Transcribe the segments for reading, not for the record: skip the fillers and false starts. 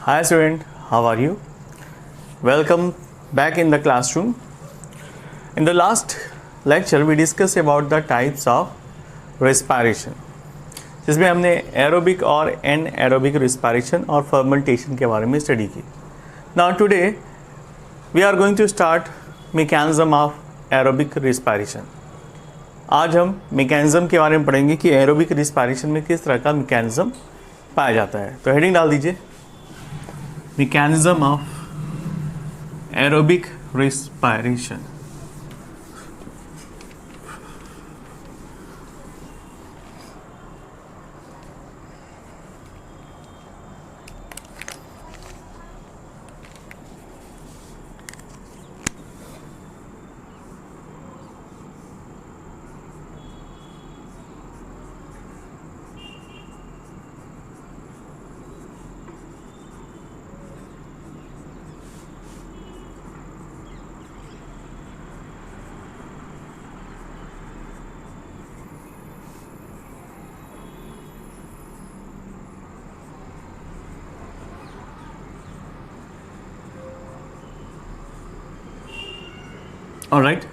Hi student, how are you? Welcome back in the classroom. In the last lecture we discussed about the types of respiration, जिसमें हमने aerobic और anaerobic respiration और fermentation के बारे में study की. Now today we are going to start mechanism of aerobic respiration. आज हम mechanism के बारे में पढ़ेंगे कि एरोबिक रिस्पायरेशन में किस तरह का mechanism पाया जाता है. तो हेडिंग डाल दीजिए, mechanism of aerobic respiration. All right.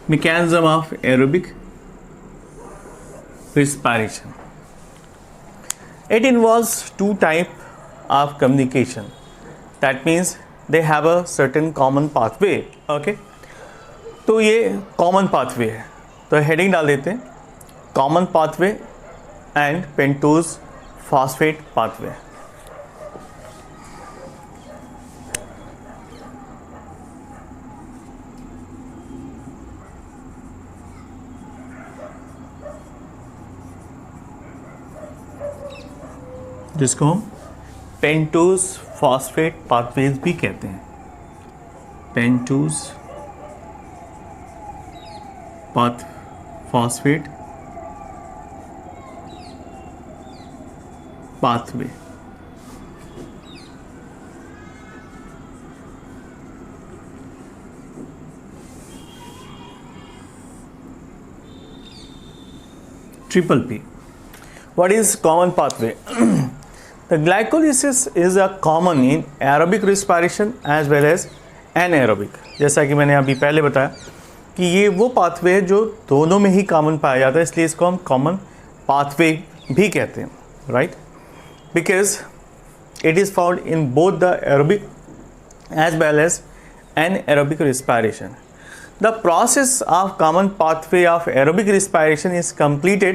Mechanism of aerobic respiration. It involves two types of communication. That means they have a certain common pathway. Okay. तो ये common pathway है. तो heading डाल देते हैं, common pathway and pentose phosphate pathway. जिसको हम pentose phosphate pathways भी कहते हैं. Pentose phosphate pathway. Triple P. What is common pathway? The glycolysis is a common in aerobic respiration as well as anaerobic. जैसा कि मैंने अभी पहले बताया कि ये वो पाथवे है जो दोनों में ही कॉमन पाया जाता है, इसलिए इसको हम कॉमन पाथवे भी कहते हैं, right? Because it is found in both the aerobic as well as anaerobic respiration. The process of common pathway of aerobic respiration is completed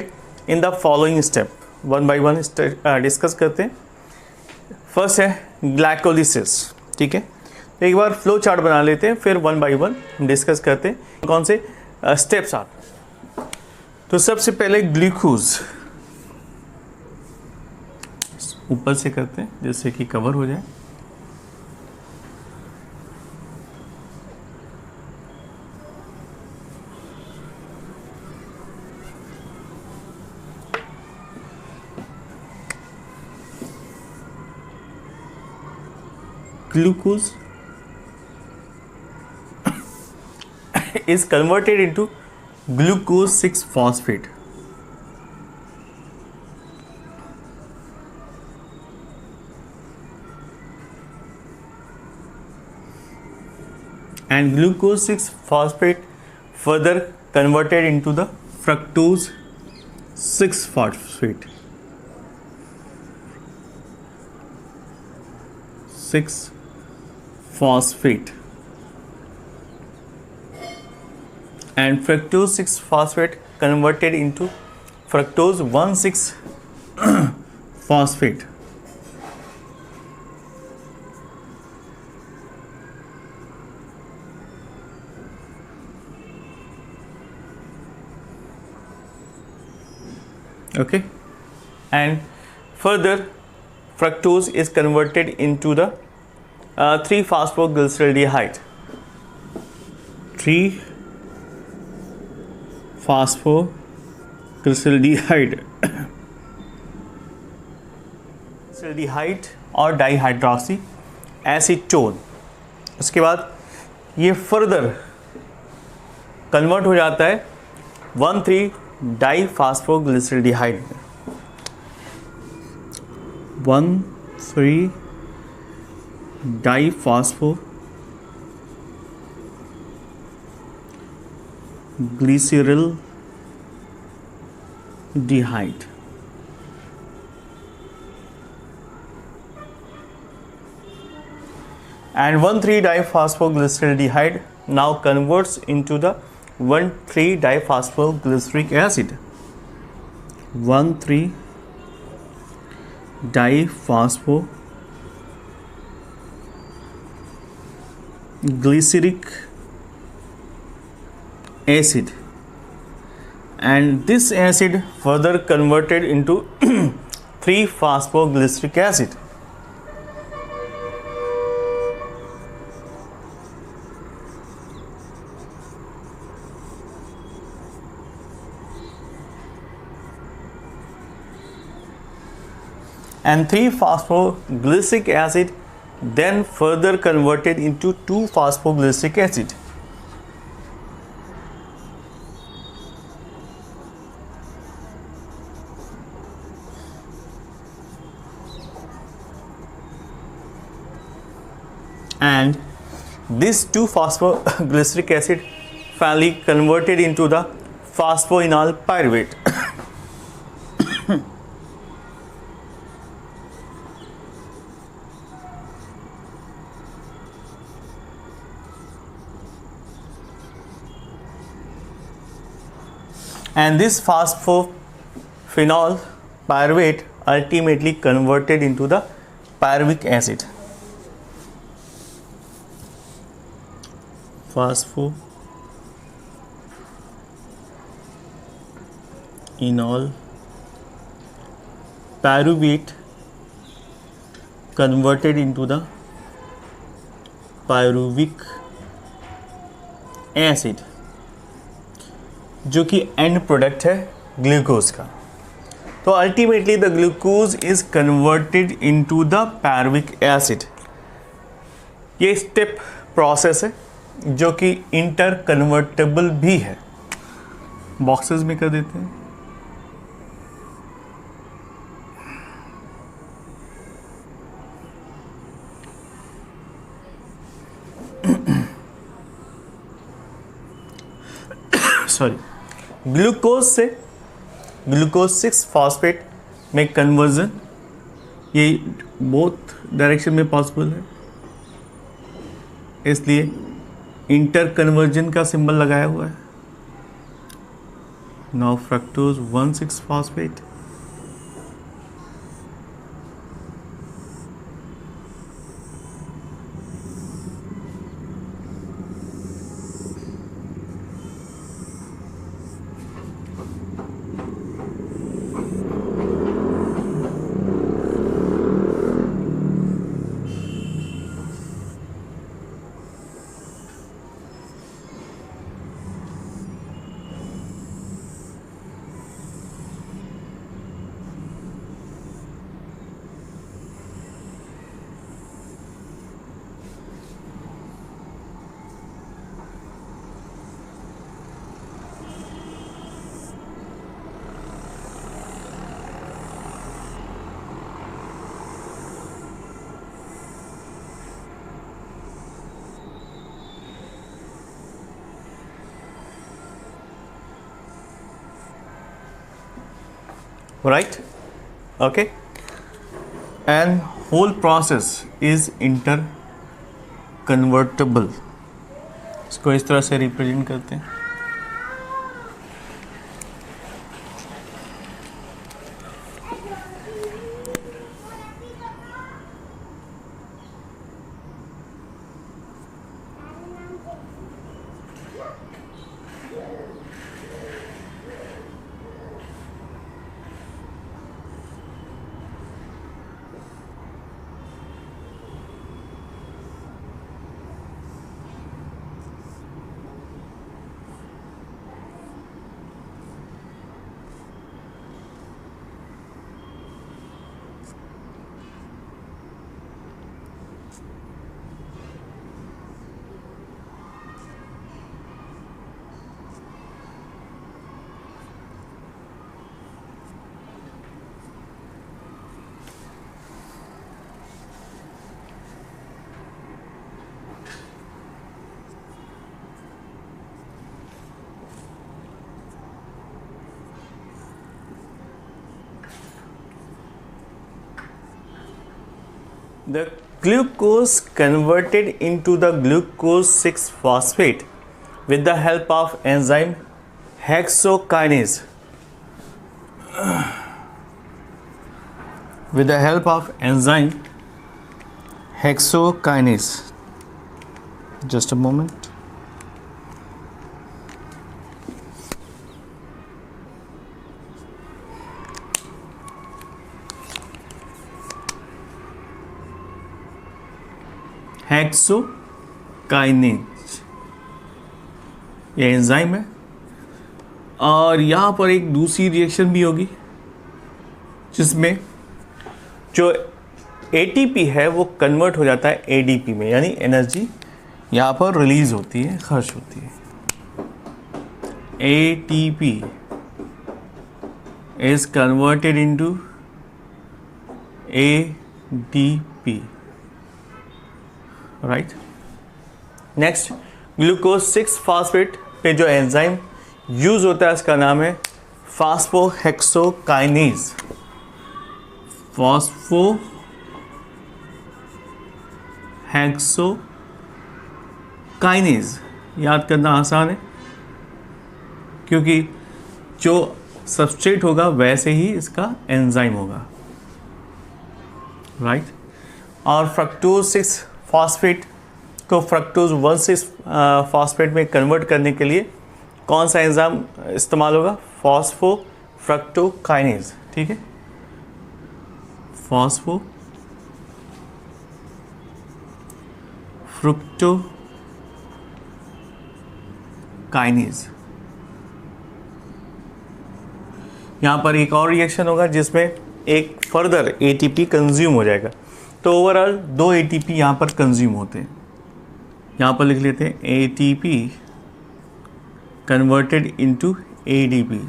in the following step. One by one discuss करते हैं. First है glycolysis. ठीक है, तो एक बार flow chart बना लेते हैं, फिर वन बाई वन डिस्कस करते हैं कौन से स्टेप्स आते हैं. तो सबसे पहले ग्लूकोज ऊपर से करते हैं जिससे कि कवर हो जाए. Glucose is converted into glucose 6-phosphate. And glucose 6-phosphate further converted into the fructose 6-phosphate. 6-phosphate and fructose 6-phosphate converted into fructose 1,6-phosphate. Okay, and further fructose is converted into the 3-phosphoglyceraldehyde. 3-phosphoglyceraldehyde और dihydroxy acetone. उसके बाद ये further convert हो जाता है 1,3 डाइफॉस्फोग्लिसरल्डिहाइड में. 1,3 diphosphoglyceraldehyde. And 1,3-diphosphoglyceraldehyde now converts into the 1,3-diphosphoglyceric acid. 1,3-diglyceric acid, and this acid further converted into 3-phosphoglyceric acid. And 3-phosphoglyceric acid then further converted into 2-phosphoglyceric acid. And this 2-phosphoglyceric acid finally converted into the phosphoenol pyruvate. And this phosphophenol pyruvate ultimately converted into the pyruvic acid. Phosphoenol pyruvate converted into the pyruvic acid, जो कि and product है glucose का. तो ultimately the glucose is converted into the pyruvic acid. ये step process है जो कि inter convertible भी है. बॉक्सेस में कर देते हैं. सॉरी, ग्लूकोज से ग्लूकोज 6 फॉस्फेट में कन्वर्जन, ये बोथ डायरेक्शन में पॉसिबल है, इसलिए इंटर कन्वर्जन का सिंबल लगाया हुआ है. Now fructose 1,6 phosphate right. Okay, and whole process is interconvertible. इसको इस तरह से रिप्रेजेंट करते हैं. The glucose converted into the glucose 6 phosphate with the help of enzyme hexokinase. With the help of enzyme hexokinase. Just a moment. Hexokinase ये enzyme है और यहाँ पर एक दूसरी रिएक्शन भी होगी जिसमें जो ATP है वो कन्वर्ट हो जाता है ADP में, यानी एनर्जी यहाँ पर रिलीज होती है, खर्च होती है. ATP is converted into ADP. Right. Next, glucose 6 phosphate पे जो एंजाइम यूज होता है उसका नाम है फॉस्फोहेक्सोकाइनेज. फॉस्फोहेक्सोकाइनेज याद करना आसान है क्योंकि जो सबस्ट्रेट होगा वैसे ही इसका एंजाइम होगा. राइट. और फ्रक्टोज 6 फॉस्फेट को फ्रक्टोज 1,6 फॉस्फेट में कन्वर्ट करने के लिए कौन सा एंजाइम इस्तेमाल होगा? फॉस्फोफ्रक्टोकाइनेज. ठीक है, फॉस्फोफ्रक्टोकाइनेज. यहाँ पर एक और रिएक्शन होगा जिसमें एक फर्दर ATP कंज्यूम हो जाएगा. तो ओवरऑल 2 ATP यहाँ पर कंज्यूम होते हैं. यहाँ पर लिख लेते हैं ATP converted into ADP.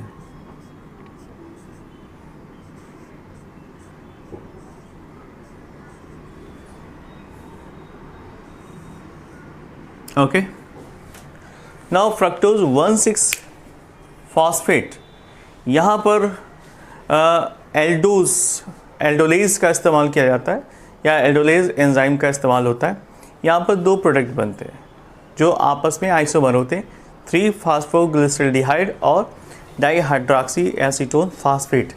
Okay. Now fructose 1,6 phosphate यहाँ पर एल्डोलेज का इस्तेमाल किया जाता है या एल्डोलेज एंजाइम का इस्तेमाल होता है. यहाँ पर 2 प्रोडक्ट बनते हैं जो आपस में आइसोमर होते हैं, 3-फॉस्फोग्लिसरल्डिहाइड और डाईहाइड्रॉक्सी एसीटोन फॉस्फेट.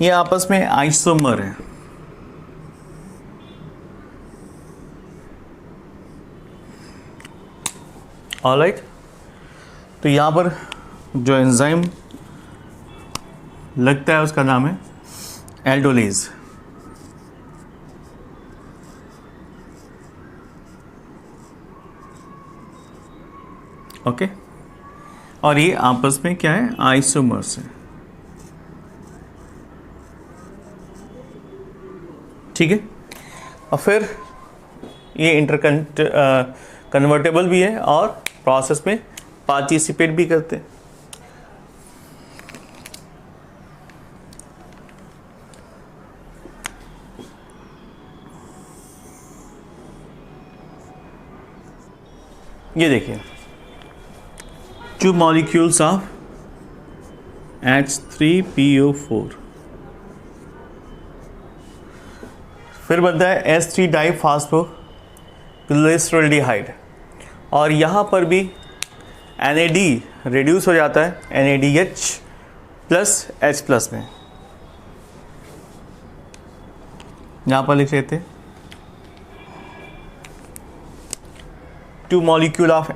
ये आपस में आइसोमर है. ऑलराइट. तो यहाँ पर जो एंजाइम लगता है उसका नाम है एल्डोलेज. ओके. और ये आपस में क्या है? आइसोमर्स है. ठीक है. और फिर ये कन्वर्टेबल भी है और प्रोसेस में पार्टिसिपेट भी करते हैं. ये देखिए 2 molecules of H3PO4 फिर बनता है S3 डाईफॉस्फोग्लिसरल्डिहाइड और यहाँ पर भी NAD रिड्यूस हो जाता है NADH प्लस H प्लस में. यहाँ पर लिख लेते हैं 2 molecule of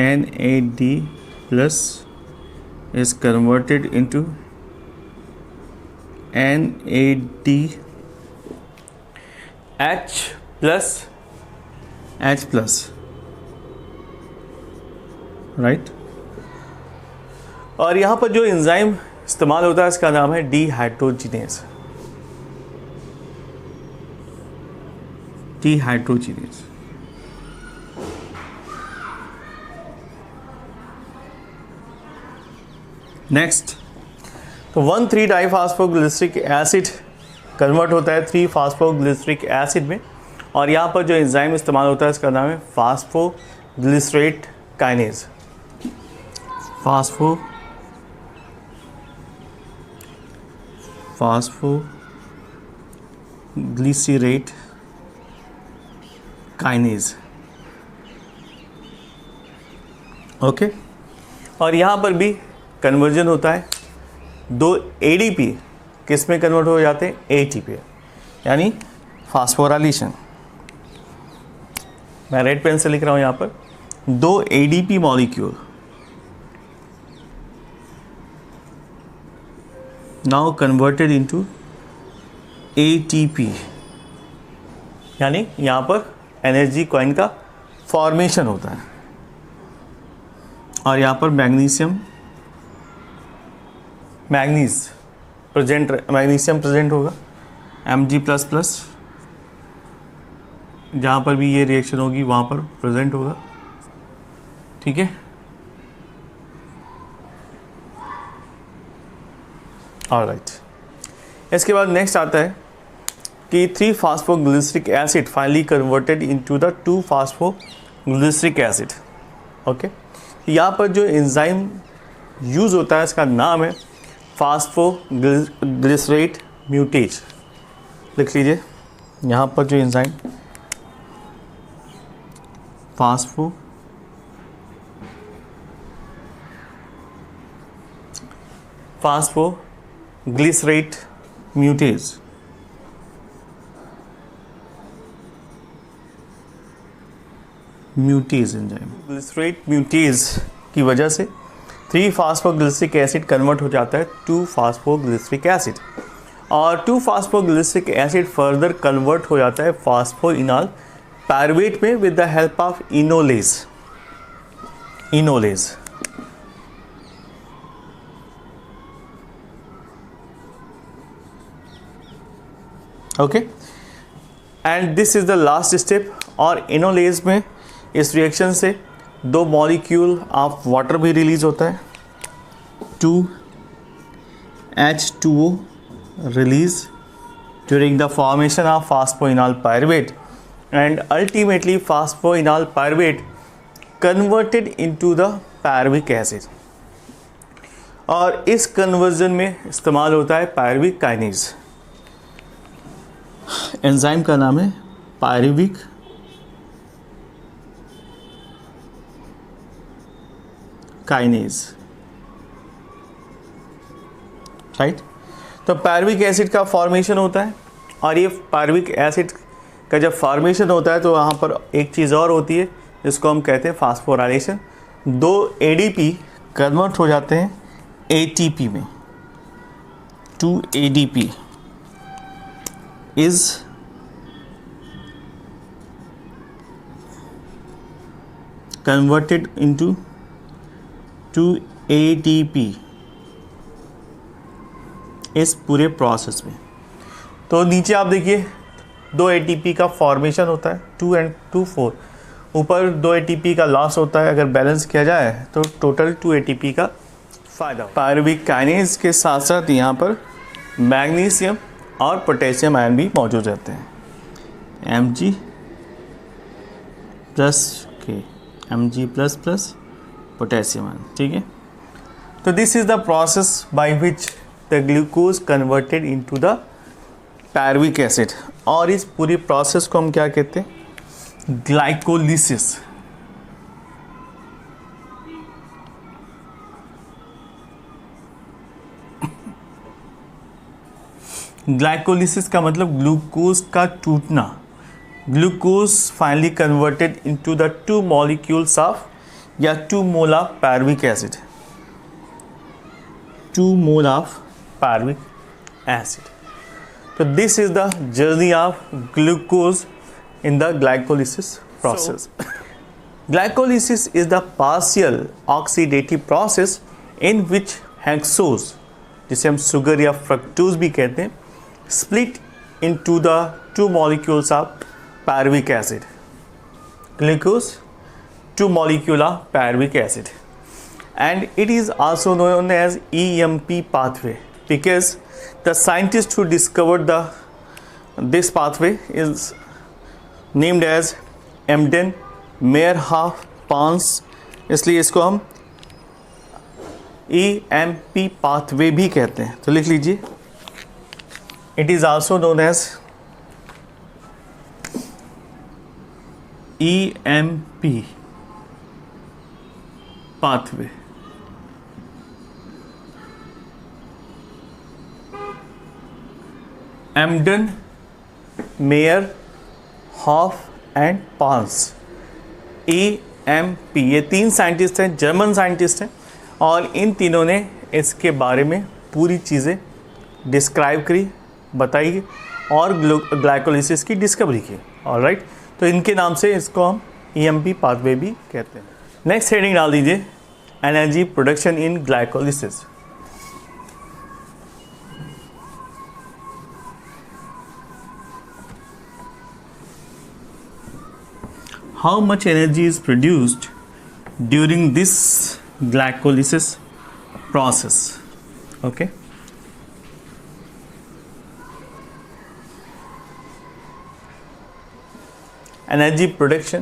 NAD plus is converted into NADH plus H plus. Right. और यहाँ पर जो एंजाइम इस्तेमाल होता है इसका नाम है डिहाइड्रोजिनेज. डिहाइड्रोजिनेज. नेक्स्ट, तो 1,3 डाईफॉस्फोग्लिसरिक एसिड कन्वर्ट होता है 3-फॉस्फोग्लिसरिक एसिड में और यहाँ पर जो एंजाइम इस्तेमाल होता है इसका नाम है phosphoglycerate kinase. Glycerate kinase. Okay, और यहाँ पर भी कन्वर्जन होता है, दो ADP किस में कन्वर्ट हो जाते हैं, ATP, यानी फास्फोराइलेशन। मैं रेड पेन से लिख रहा हूँ यहाँ पर, दो ADP molecule now converted into ATP, यानी यहाँ पर एनर्जी कॉइन का फॉर्मेशन होता है। और यहाँ पर मैग्नीशियम प्रेजेंट होगा, Mg++, जहाँ पर भी ये रिएक्शन होगी वहाँ पर प्रेजेंट होगा। ठीक है, ऑलराइट। इसके बाद नेक्स्ट आता है कि three phosphoglyceric acid finally converted into the two phosphoglyceric acid. Okay, यहाँ पर जो एंजाइम यूज़ होता है इसका नाम है फास्फोग्लिसरेट म्यूटेज। लिख लीजिए यहाँ पर जो एंजाइम फास्फोग्लिसरेट म्यूटेज। एंजाइम ग्लिसरेट म्यूटेज की वजह से 3-फॉस्फोग्लिसरिक एसिड कन्वर्ट हो जाता है 2-फॉस्फोग्लिसरिक एसिड, और 2-फॉस्फोग्लिसरिक एसिड फर्दर कन्वर्ट हो जाता है फॉस्फोइनॉल पायरुवेट में with the help of enolase. Okay, and this is the last step. और इनोलेज में इस रिएक्शन से दो मॉलिक्यूल ऑफ वाटर भी रिलीज होता है, 2H2O release during the formation of phosphoenol pyruvate, and ultimately phosphoenol pyruvate converted into the pyruvic acid. और इस कन्वर्जन में इस्तेमाल होता है पायरुविक काइनेज। एंजाइम का नाम है पायरुविक काइनेज, राइट। तो पायरुविक एसिड का फॉर्मेशन होता है, और ये पायरुविक एसिड का जब फॉर्मेशन होता है तो वहाँ पर एक चीज़ और होती है जिसको हम कहते हैं फास्फोराइलेशन। दो ADP कन्वर्ट हो जाते हैं ATP में, 2ADP is converted into 2ATP इस पूरे प्रोसेस में। तो नीचे आप देखिए 2 ATP का फॉर्मेशन होता है, 2 and 2 4, ऊपर 2 ATP का लॉस होता है। अगर बैलेंस किया जाए तो टोटल 2 ATP का फ़ायदा। पायरुविक काइनेज के साथ साथ यहाँ पर मैग्नीशियम और पोटेशियम आयन भी मौजूद रहते हैं, Mg++ पोटेशियम आयन। ठीक है, तो this is the process by which the glucose converted into the pyruvic acid. और इस पूरी प्रोसेस को हम क्या कहते हैं, ग्लाइकोलिसिस। ग्लाइकोलिसिस का मतलब ग्लूकोज का टूटना। Glucose finally converted into the 2 molecules of या 2 mole of pyruvic acid, 2 mole of pyruvic acid. तो this is the journey of glucose in the glycolysis process. Glycolysis is the partial oxidative process in which hexose, जिसे हम sugar या fructose भी कहते हैं, split into the 2 molecules of pyruvic acid. Glucose, 2 molecule of pyruvic acid, and it is also known as EMP pathway because the scientist who discovered this pathway is named as Emden Meyerhoff Pons, इसलिए इसको हम EMP pathway भी कहते हैं। तो लिख लीजिए, it is also known as EMP pathway. Embden, Meyerhof and Parnas. EMP, ये 3 साइंटिस्ट हैं, जर्मन साइंटिस्ट हैं, और इन तीनों ने इसके बारे में पूरी चीज़ें डिस्क्राइब करी, बताई और ग्लाइकोलिसिस की डिस्कवरी की. ऑलराइट, तो इनके नाम से इसको हम EMP पाथवे भी कहते हैं. नेक्स्ट हेडिंग डाल दीजिए, energy production in glycolysis. How much energy is produced during this glycolysis process? Okay. Energy production.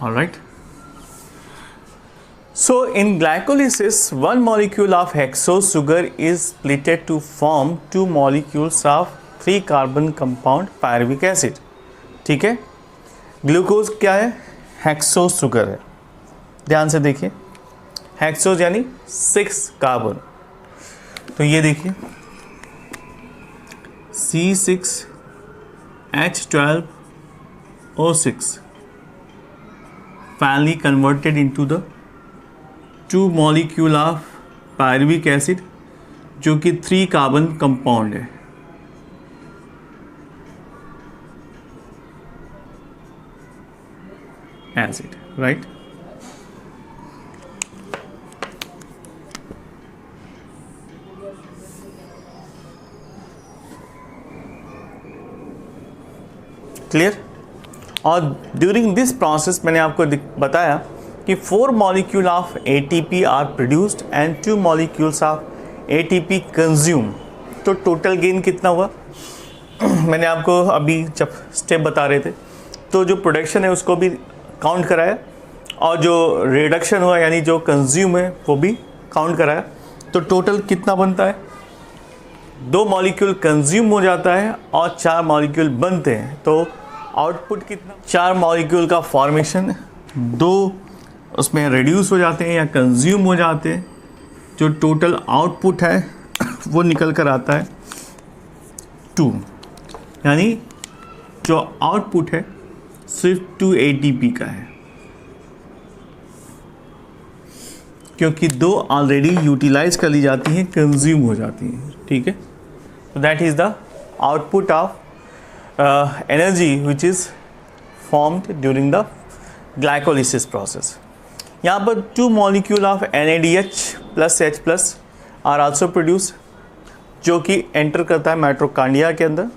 All right. So in glycolysis, one molecule of hexose sugar is splitted to form 2 molecules of 3 carbon compound pyruvic acid. ठीक है, glucose क्या है? Hexose sugar है. ध्यान से देखिए, hexose यानी 6 carbon. तो ये देखिए C6H12O6 finally converted into the 2 molecule of pyruvic acid जो कि 3 कार्बन कंपाउंड है. Acid, right. क्लियर. और ड्यूरिंग दिस प्रोसेस मैंने आपको बताया कि 4 molecule of ATP are produced and 2 molecules of ATP consume. तो टोटल गेन कितना हुआ? मैंने आपको अभी जब स्टेप बता रहे थे तो जो प्रोडक्शन है उसको भी काउंट कराया और जो रिडक्शन हुआ यानी जो कंज्यूम है वो भी काउंट कराया. तो टोटल कितना बनता है? 2 मॉलिक्यूल कंज्यूम हो जाता है और 4 मॉलिक्यूल बनते हैं. तो आउटपुट कितना? 4 मॉलिक्यूल का फॉर्मेशन, 2 उसमें रिड्यूस हो जाते हैं या कंज्यूम हो जाते हैं. जो टोटल आउटपुट है वो निकल कर आता है 2. यानी जो आउटपुट है सिर्फ 2 ATP का है क्योंकि 2 ऑलरेडी यूटिलाइज कर ली जाती हैं, कंज्यूम हो जाती हैं. ठीक है, तो that is the output of energy which is formed during the glycolysis process. यहाँ पर 2 molecule of NADH plus H plus are also produce जो कि एंटर करता है माइटोकॉन्ड्रिया के अंदर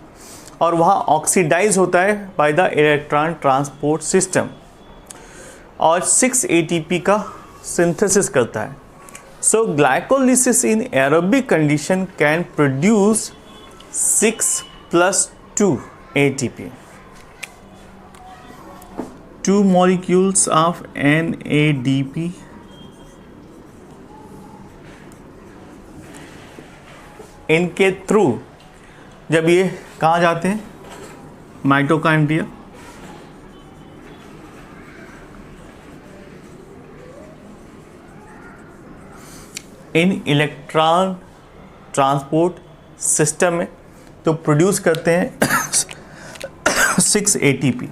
और वहाँ ऑक्सीडाइज होता है by the electron transport system और 6 ATP का सिंथेसिस करता है. So glycolysis in aerobic condition can produce 6 + 2 ATP. 2 molecules of NADP इनके थ्रू जब ये कहाँ जाते हैं? Mitochondria. In electron transport system में तो प्रोड्यूस करते हैं 6 ATP.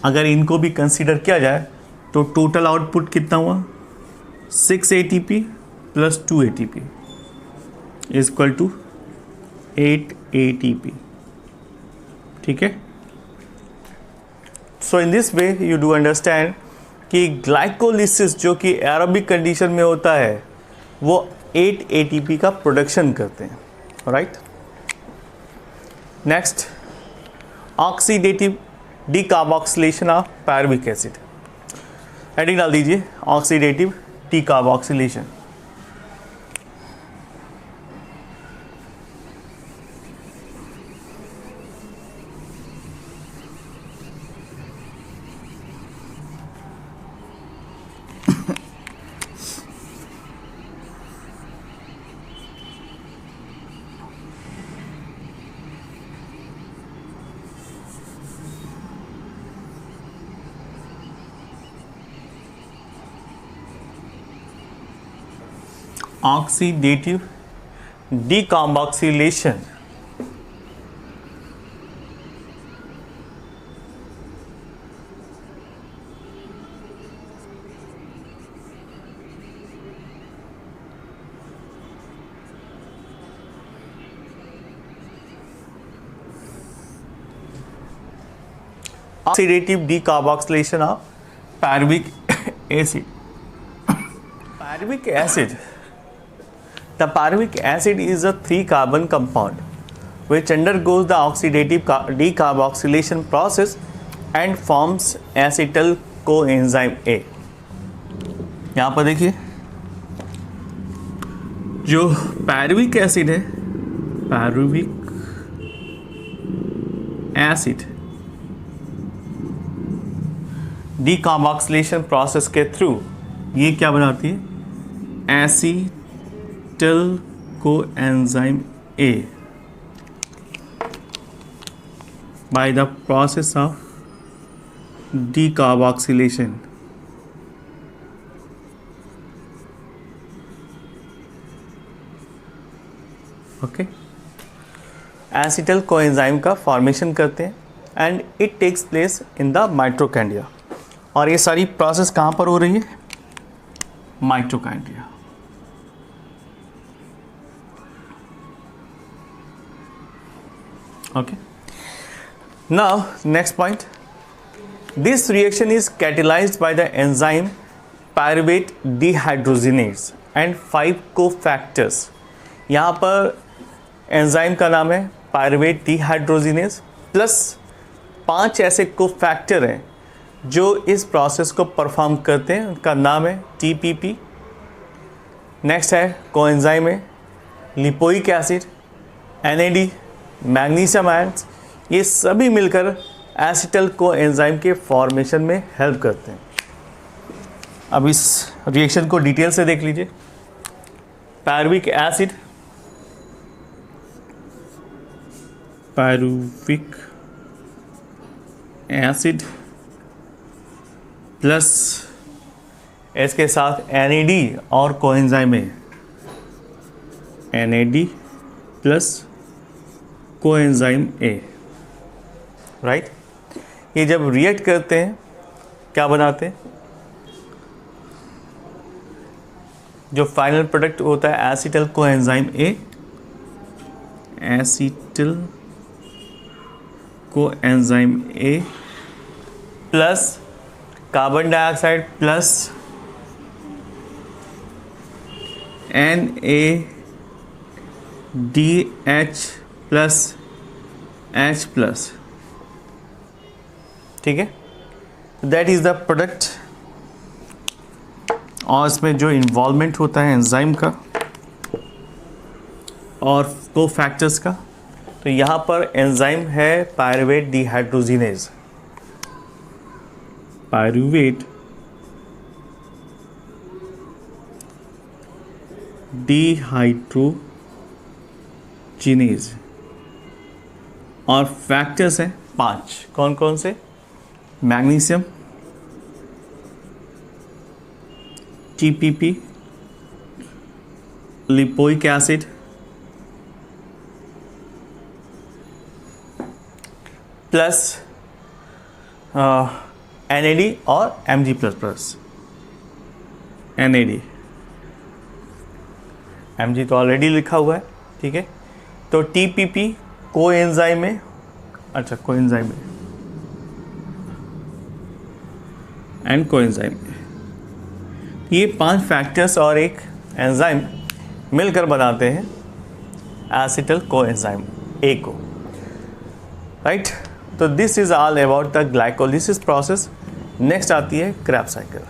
अगर इनको भी कंसीडर किया जाए तो टोटल आउटपुट कितना हुआ? 6 ATP + 2 ATP is equal to 8 ATP. ठीक है. So in this way you do understand कि ग्लाइकोलिसिस जो कि एरोबिक कंडीशन में होता है वो 8 ATP का प्रोडक्शन करते हैं. Right. Next, oxidative decarboxylation of pyruvic acid. Heading डाल दीजिए, oxidative decarboxylation. Oxidative decarboxylation oxidative decarboxylation of pyruvic acid. Pyruvic acid. The pyruvic acid is a 3-carbon compound which undergoes the oxidative decarboxylation process and forms acetyl coenzyme A. यहाँ पर देखिए जो pyruvic acid है, pyruvic acid decarboxylation process के through ये क्या बनाती है, acetyl coenzyme A by the process of decarboxylation. Okay, acetyl coenzyme का फॉर्मेशन करते हैं and it takes place in the mitochondria. और ये सारी प्रोसेस कहाँ पर हो रही है, mitochondria. Okay, now next point, this reaction is catalysed by the enzyme pyruvate dehydrogenase and 5 cofactors. यहाँ पर एंजाइम का नाम है पायरुवेट डिहाइड्रोजिनेज प्लस 5 ऐसे कोफैक्टर हैं जो इस प्रोसेस को परफॉर्म करते हैं. उनका नाम है TPP. नेक्स्ट है कोएंजाइम है lipoic acid, NAD, magnesium ions. ये सभी मिलकर एसिटिल कोएंजाइम के फॉर्मेशन में हेल्प करते हैं. अब इस रिएक्शन को डिटेल से देख लीजिए. Pyruvic acid, pyruvic acid plus इसके साथ NAD और कोएंजाइम है, NAD plus coenzyme A, right. ये जब रिएक्ट करते हैं क्या बनाते हैं, जो फाइनल प्रोडक्ट होता है acetyl coenzyme A, acetyl coenzyme A plus carbon dioxide plus NaDH plus H plus. ठीक है, दैट इज़ द प्रोडक्ट. और इसमें जो इन्वॉल्वमेंट होता है एंजाइम का और कोफैक्टर्स का, तो यहाँ पर एंजाइम है पायरुवेट डिहाइड्रोजिनेज. पायरुवेट डिहाइड्रोजिनेज और फैक्टर्स हैं 5. कौन कौन से, magnesium, TPP, lipoic acid, plus NAD और Mg plus plus. NAD, Mg तो ऑलरेडी लिखा हुआ है. ठीक है, तो TPP कोएंजाइम में, अच्छा कोएंजाइम में एंड कोएंजाइम में, ये 5 फैक्टर्स और एक एंजाइम मिलकर बनाते हैं एसिटिल कोएंजाइम A को, राइट. तो this is all about the glycolysis process. Next आती है क्रेब्स साइकिल.